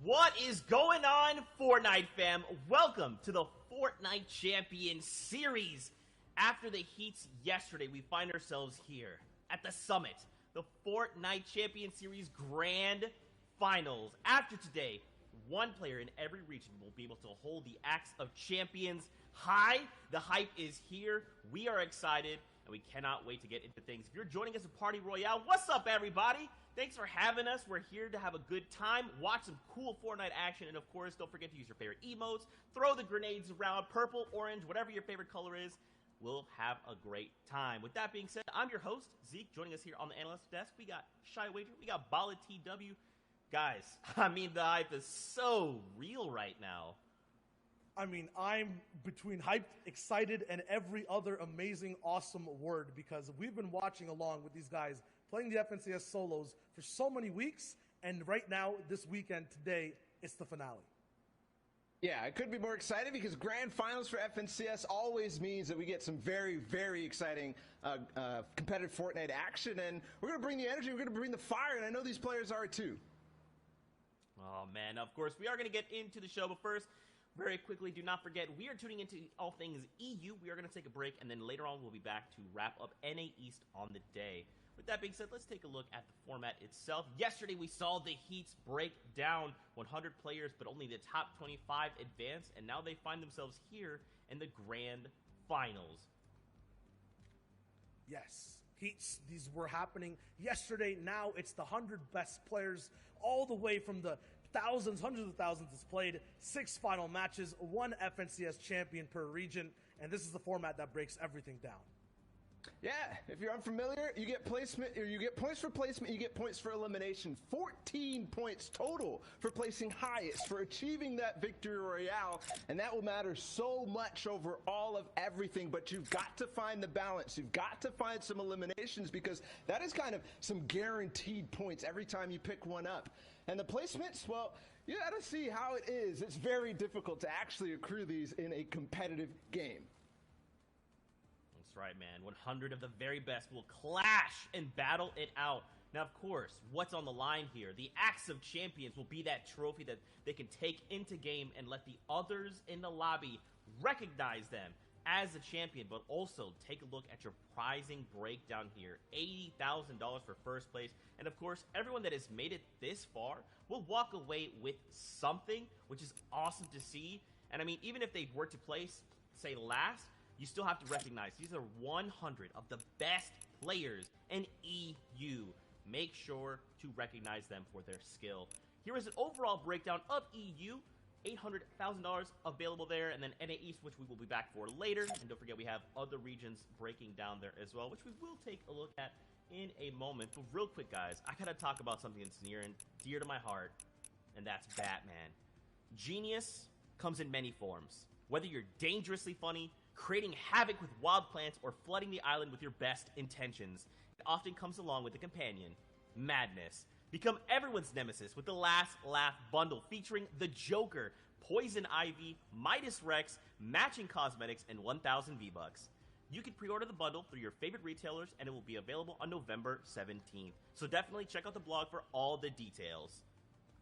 What is going on, Fortnite fam? Welcome to the Fortnite Champion Series. After the heats yesterday, we find ourselves here at the summit, the Fortnite Champion Series Grand Finals. After today, one player in every region will be able to hold the Axe of Champions high. The hype is here. We are excited, and we cannot wait to get into things. If you're joining us at Party Royale, what's up, everybody? Thanks for having us. We're here to have a good time, watch some cool Fortnite action, and of course, don't forget to use your favorite emotes, throw the grenades around, purple, orange, whatever your favorite color is. We'll have a great time. With that being said, I'm your host, Zeke. Joining us here on the analyst desk, we got Shy Wager, we got Bala TW. Guys, I mean, the hype is so real right now. I mean, I'm between hyped, excited, and every other amazing, awesome word because we've been watching along with these guys playing the FNCS solos for so many weeks, and right now, this weekend, today, it's the finale. Yeah, I couldn't be more excited because Grand Finals for FNCS always means that we get some very, very exciting competitive Fortnite action, and we're going to bring the energy, we're going to bring the fire, and I know these players are too. Oh, man, of course, we are going to get into the show, but first, very quickly, do not forget, we are tuning into all things EU. We are going to take a break, and then later on, we'll be back to wrap up NA East on the day. With that being said, let's take a look at the format itself. Yesterday, we saw the heats break down 100 players, but only the top 25 advanced, and now they find themselves here in the Grand Finals. Yes, heats, these were happening yesterday. Now it's the 100 best players, all the way from the thousands, hundreds of thousands that's played, 6 final matches, 1 FNCS champion per region, and this is the format that breaks everything down. Yeah, if you're unfamiliar, you get placement, or you get points for placement, you get points for elimination. 14 points total for placing highest, for achieving that victory royale, and that will matter so much over all of everything, but you've got to find the balance. You've got to find some eliminations because that is kind of some guaranteed points every time you pick one up. And the placements, well, you gotta see how it is. It's very difficult to actually accrue these in a competitive game. That's right, man. 100 of the very best will clash and battle it out. Now, of course, what's on the line here? The Axe of Champions will be that trophy that they can take into game and let the others in the lobby recognize them as a champion, but also take a look at your prizing breakdown here. $80,000 for first place. And of course, everyone that has made it this far will walk away with something, which is awesome to see. And I mean, even if they were to place, say, last, you still have to recognize these are 100 of the best players in EU. Make sure to recognize them for their skill. Here is an overall breakdown of EU. $800,000 available there, and then NA East, which we will be back for later. And don't forget, we have other regions breaking down there as well, which we will take a look at in a moment. But real quick, guys, I gotta talk about something that's near and dear to my heart, and that's Batman. Genius comes in many forms. Whether you're dangerously funny, creating havoc with wild plants, or flooding the island with your best intentions, it often comes along with a companion, madness. Become everyone's nemesis with the Last Laugh bundle featuring the Joker, Poison Ivy, Midas Rex, matching cosmetics, and 1,000 V-Bucks. You can pre-order the bundle through your favorite retailers, and it will be available on November 17th. So definitely check out the blog for all the details.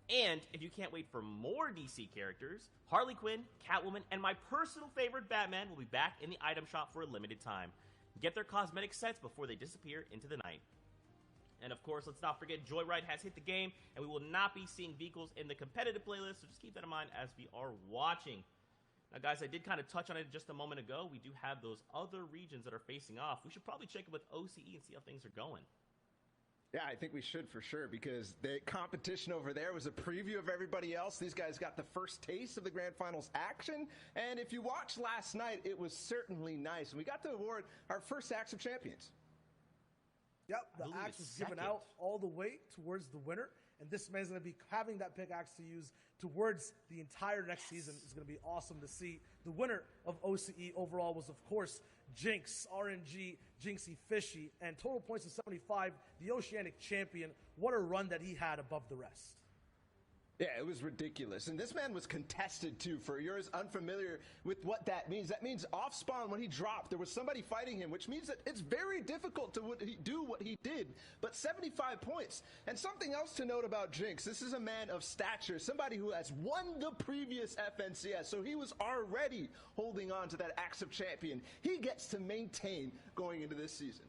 And if you can't wait for more DC characters, Harley Quinn, Catwoman, and my personal favorite Batman will be back in the item shop for a limited time. Get their cosmetic sets before they disappear into the night. And of course, let's not forget, Joyride has hit the game, and we will not be seeing vehicles in the competitive playlist, so just keep that in mind as we are watching. Now, guys, I did kind of touch on it just a moment ago. We do have those other regions that are facing off. We should probably check it with OCE and see how things are going. Yeah, I think we should for sure because the competition over there was a preview of everybody else. These guys got the first taste of the Grand Finals action, and if you watched last night, it was certainly nice. And we got to award our first Axe of Champions. Yep, the axe was given out all the way towards the winner, and this man's going to be having that pickaxe to use towards the entire next season. It's going to be awesome to see. The winner of OCE overall was, of course, Jinx, RNG, Jinxie Fishy, and total points of 75, the Oceanic champion. What a run that he had above the rest. Yeah, it was ridiculous. And this man was contested, too. For yours unfamiliar with what that means off spawn, when he dropped, there was somebody fighting him, which means that it's very difficult to do what he did. But 75 points. And something else to note about Jinx, this is a man of stature, somebody who has won the previous FNCS, so he was already holding on to that Axe of Champion. He gets to maintain going into this season.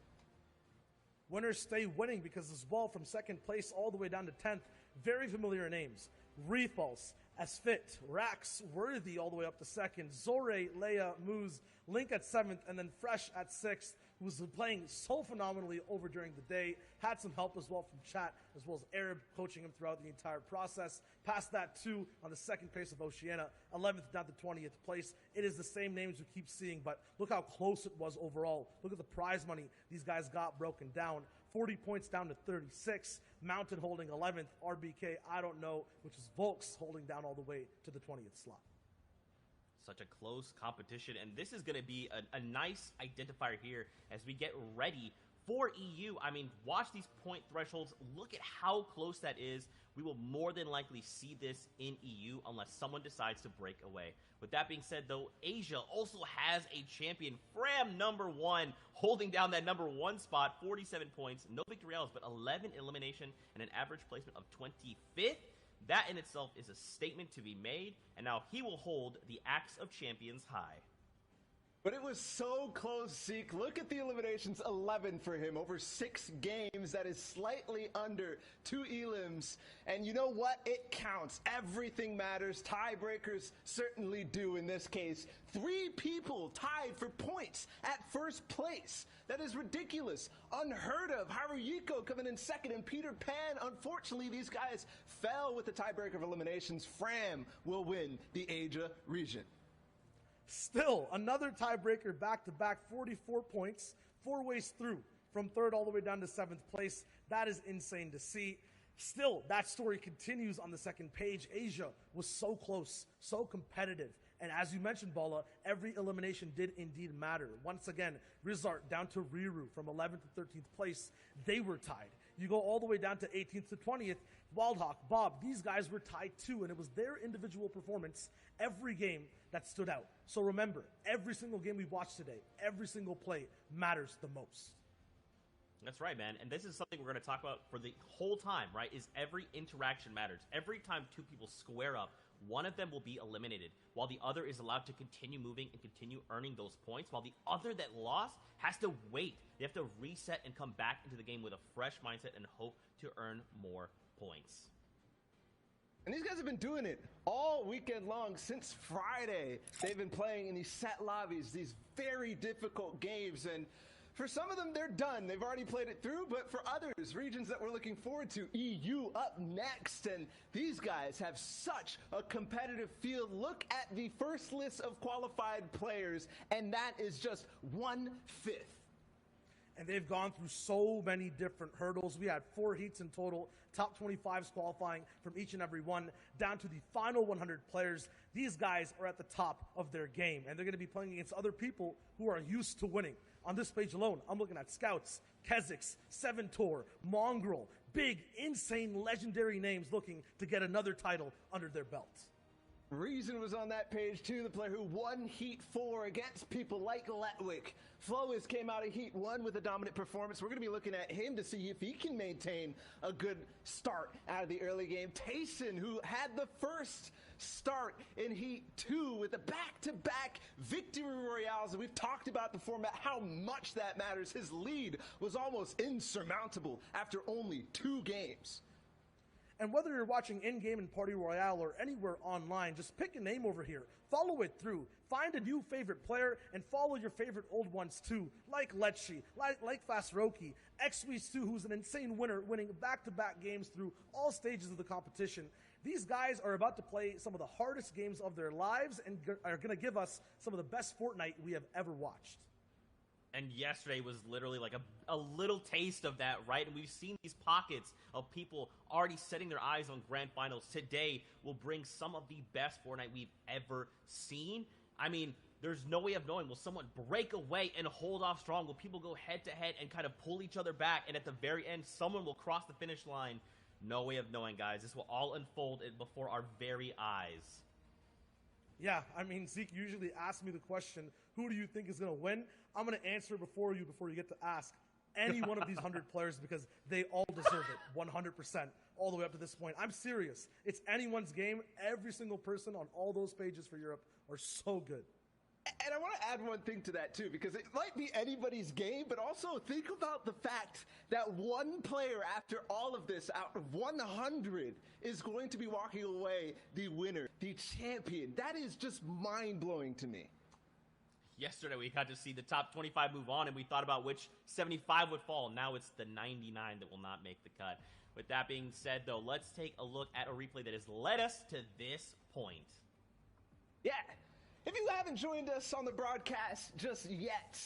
Winners stay winning because as well, from second place all the way down to 10th, very familiar names. Reefals, Asfit, Rax, Worthy all the way up to second, Zore, Leia, Moose, Link at 7th, and then Fresh at 6th, who was playing so phenomenally over during the day. Had some help as well from chat, as well as Arab coaching him throughout the entire process. Past that, too, on the second place of Oceania, 11th down to 20th place. It is the same names we keep seeing, but look how close it was overall. Look at the prize money these guys got broken down. 40 points down to 36. Mountain holding 11th. RBK, I don't know, which is Volks holding down all the way to the 20th slot. Such a close competition, and this is going to be a nice identifier here as we get ready for EU. I mean, watch these point thresholds. Look at how close that is. We will more than likely see this in EU unless someone decides to break away. With that being said, though, Asia also has a champion, Fram #1, holding down that #1 spot, 47 points, no victory rounds, but 11 elimination and an average placement of 25th. That in itself is a statement to be made, and now he will hold the Axe of Champions high. But it was so close, Zeke. Look at the eliminations, 11 for him over 6 games. That is slightly under 2 elims. And you know what? It counts. Everything matters. Tiebreakers certainly do in this case. 3 people tied for points at first place. That is ridiculous. Unheard of. Haruhiko coming in second, and Peter Pan. Unfortunately, these guys fell with the tiebreaker of eliminations. Fram will win the Asia region. Still, another tiebreaker back-to-back, 44 points, 4 ways through, from 3rd all the way down to 7th place. That is insane to see. Still, that story continues on the second page. Asia was so close, so competitive. And as you mentioned, Bala, every elimination did indeed matter. Once again, Rizart down to Riru from 11th to 13th place. They were tied. You go all the way down to 18th to 20th. Wildhawk, Bob, these guys were tied too, and it was their individual performance every game that stood out. So remember, every single game we watched today, every single play matters the most. That's right, man. And this is something we're going to talk about for the whole time, right? Is every interaction matters. Every time 2 people square up, one of them will be eliminated, while the other is allowed to continue moving and continue earning those points, while the other that lost has to wait. They have to reset and come back into the game with a fresh mindset and hope to earn more points. And these guys have been doing it all weekend long since Friday. They've been playing in these set lobbies, these very difficult games, and for some of them, they're done. They've already played it through, but for others, regions that we're looking forward to, EU up next, and these guys have such a competitive field. Look at the first list of qualified players, and that is just 1/5. And they've gone through so many different hurdles. We had 4 heats in total, top 25s qualifying from each and every one, down to the final 100 players. These guys are at the top of their game, and they're going to be playing against other people who are used to winning. On this page alone, I'm looking at Scouts, Keziks, Seventor, Mongrel, big, insane, legendary names looking to get another title under their belt. Reason was on that page too, the player who won Heat 4 against people like Letwick. Flois came out of Heat 1 with a dominant performance. We're going to be looking at him to see if he can maintain a good start out of the early game. Tayson, who had the first start in Heat 2 with the back-to-back victory royales, and we've talked about the format, how much that matters. His lead was almost insurmountable after only 2 games. And whether you're watching in-game in Party Royale or anywhere online, just pick a name over here, follow it through, find a new favorite player, and follow your favorite old ones too, like Letchi, like Fasroki, Xweez2, who's an insane winner, winning back-to-back games through all stages of the competition. These guys are about to play some of the hardest games of their lives and are going to give us some of the best Fortnite we have ever watched. And yesterday was literally like a little taste of that, right? And we've seen these pockets of people already setting their eyes on grand finals. Today will bring some of the best Fortnite we've ever seen. I mean, there's no way of knowing. Will someone break away and hold off strong? Will people go head-to-head and kind of pull each other back? And at the very end, someone will cross the finish line. No way of knowing, guys. This will all unfold before our very eyes. Yeah, I mean, Zeke usually asks me the question, who do you think is going to win? I'm going to answer before you get to ask any one of these 100 players because they all deserve it, 100%, all the way up to this point. I'm serious. It's anyone's game. Every single person on all those pages for Europe are so good. And I want to add one thing to that, too, because it might be anybody's game, but also think about the fact that one player after all of this out of 100 is going to be walking away the winner, the champion. That is just mind-blowing to me. Yesterday, we got to see the top 25 move on, and we thought about which 75 would fall. Now it's the 99 that will not make the cut. With that being said, though, let's take a look at a replay that has led us to this point. Yeah. If you haven't joined us on the broadcast just yet,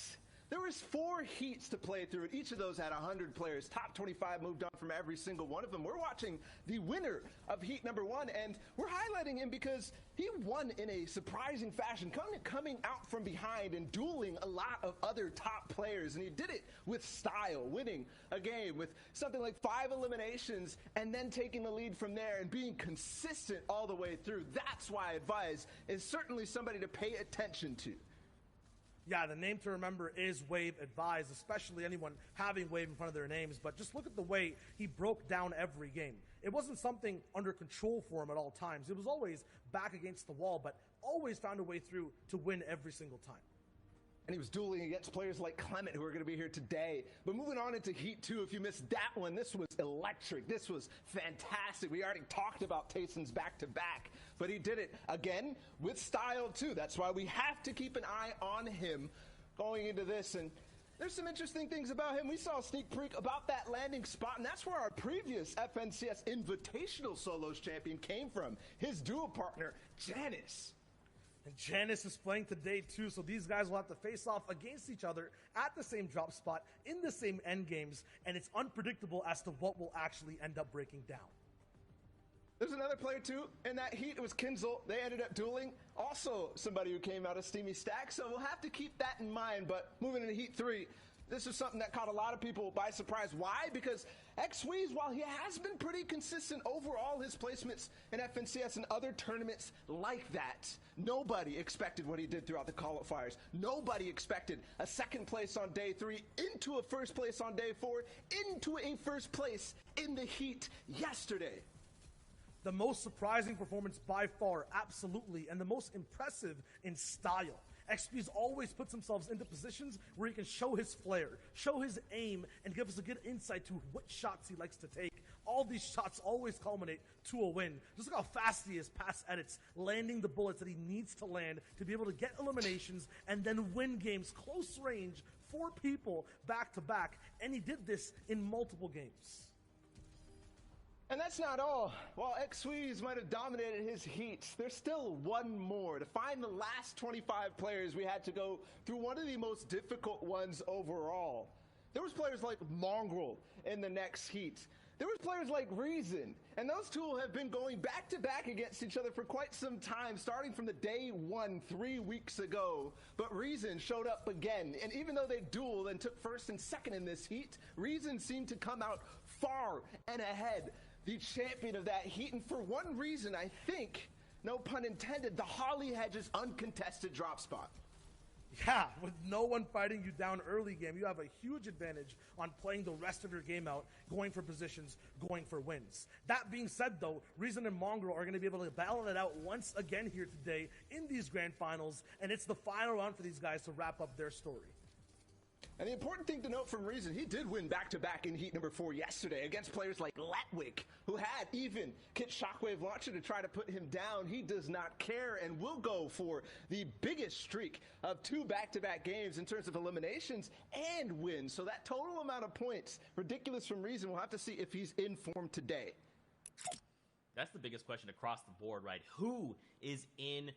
there was 4 heats to play through, and each of those had 100 players. Top 25 moved on from every single one of them. We're watching the winner of heat number 1, and we're highlighting him because he won in a surprising fashion, coming out from behind and dueling a lot of other top players, and he did it with style, winning a game with something like 5 eliminations and then taking the lead from there and being consistent all the way through. That's why Advise is certainly somebody to pay attention to. Yeah, the name to remember is Wave Advise, especially anyone having Wave in front of their names. But just look at the way he broke down every game. It wasn't something under control for him at all times. It was always back against the wall, but always found a way through to win every single time. And he was dueling against players like Clement, who are going to be here today. But moving on into Heat 2, if you missed that one, this was electric. This was fantastic. We already talked about Tayson's back-to-back, but he did it again with style, too. That's why we have to keep an eye on him going into this. And there's some interesting things about him. We saw a sneak peek about that landing spot, and that's where our previous FNCS Invitational Solos champion came from, his duo partner, Janice. And Janice is playing today, too, so these guys will have to face off against each other at the same drop spot in the same end games, and it's unpredictable as to what will actually end up breaking down. There's another player, too, in that heat. It was Kinzel. They ended up dueling. Also somebody who came out of Steamy Stack, so we'll have to keep that in mind. But moving into Heat 3, this is something that caught a lot of people by surprise. Why? Because Xweez, while he has been pretty consistent overall, his placements in FNCS and other tournaments like that, nobody expected what he did throughout the qualifiers. Nobody expected a second place on day 3, into a first place on day 4, into a first place in the heat yesterday. The most surprising performance by far, absolutely, and the most impressive in style. XP's always puts himself into positions where he can show his flair, show his aim, and give us a good insight to what shots he likes to take. All these shots always culminate to a win. Just look how fast he is past edits, landing the bullets that he needs to land to be able to get eliminations and then win games close range, 4 people back to back, and he did this in multiple games. And that's not all. While Xweez might have dominated his heats, there's still one more. To find the last 25 players, we had to go through one of the most difficult ones overall. There was players like Mongrel in the next heat. There was players like Reason, and those two have been going back-to-back against each other for quite some time, starting from the day 1 3 weeks ago. But Reason showed up again, and even though they dueled and took first and second in this heat, Reason seemed to come out far and ahead, the champion of that heat. And for one reason, I think, no pun intended, the Holly Hedges uncontested drop spot. Yeah, with no one fighting you down early game, you have a huge advantage on playing the rest of your game out, going for positions, going for wins. That being said, though, Reason and Mongrel are going to be able to battle it out once again here today in these grand finals, and it's the final round for these guys to wrap up their story. And the important thing to note from Reason, he did win back-to-back in heat number 4 yesterday against players like Letwick, who had even Kit Shockwave Launcher to try to put him down. He does not care and will go for the biggest streak of 2 back-to-back games in terms of eliminations and wins. So that total amount of points, ridiculous from Reason. We'll have to see if he's in form today. That's the biggest question across the board, right? Who is in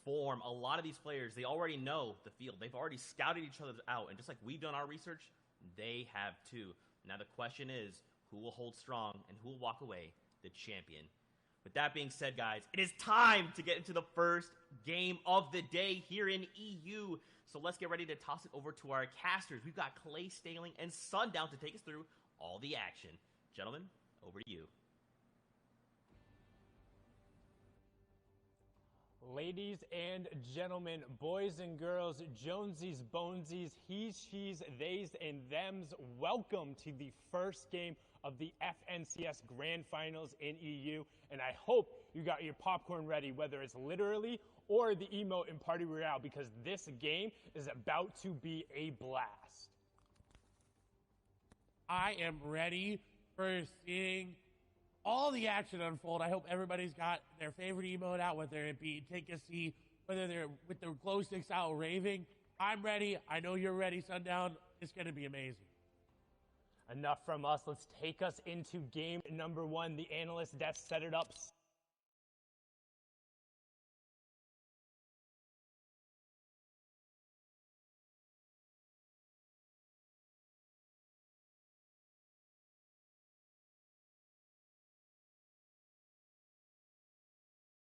form? A lot of these players, they already know the field. They've already scouted each other out, and just like we've done our research, they have too. Now the question is, who will hold strong and who will walk away the champion? With that being said, guys, it is time to get into the first game of the day here in EU. So let's get ready to toss it over to our casters. We've got Clay Staling and Sundown to take us through all the action. Gentlemen, over to you. Ladies and gentlemen, boys and girls, Jonesies, Bonesies, he's, she's, theys, and thems, welcome to the first game of the FNCS Grand Finals in EU, and I hope you got your popcorn ready, whether it's literally or the emote in Party Royale, because this game is about to be a blast. I am ready for seeing all the action unfold. I hope everybody's got their favorite emote out, whether it be take a seat, whether they're with their glow sticks out raving. I'm ready. I know you're ready, Sundown. It's going to be amazing. Enough from us. Let's take us into game number one. The analyst desk set it up.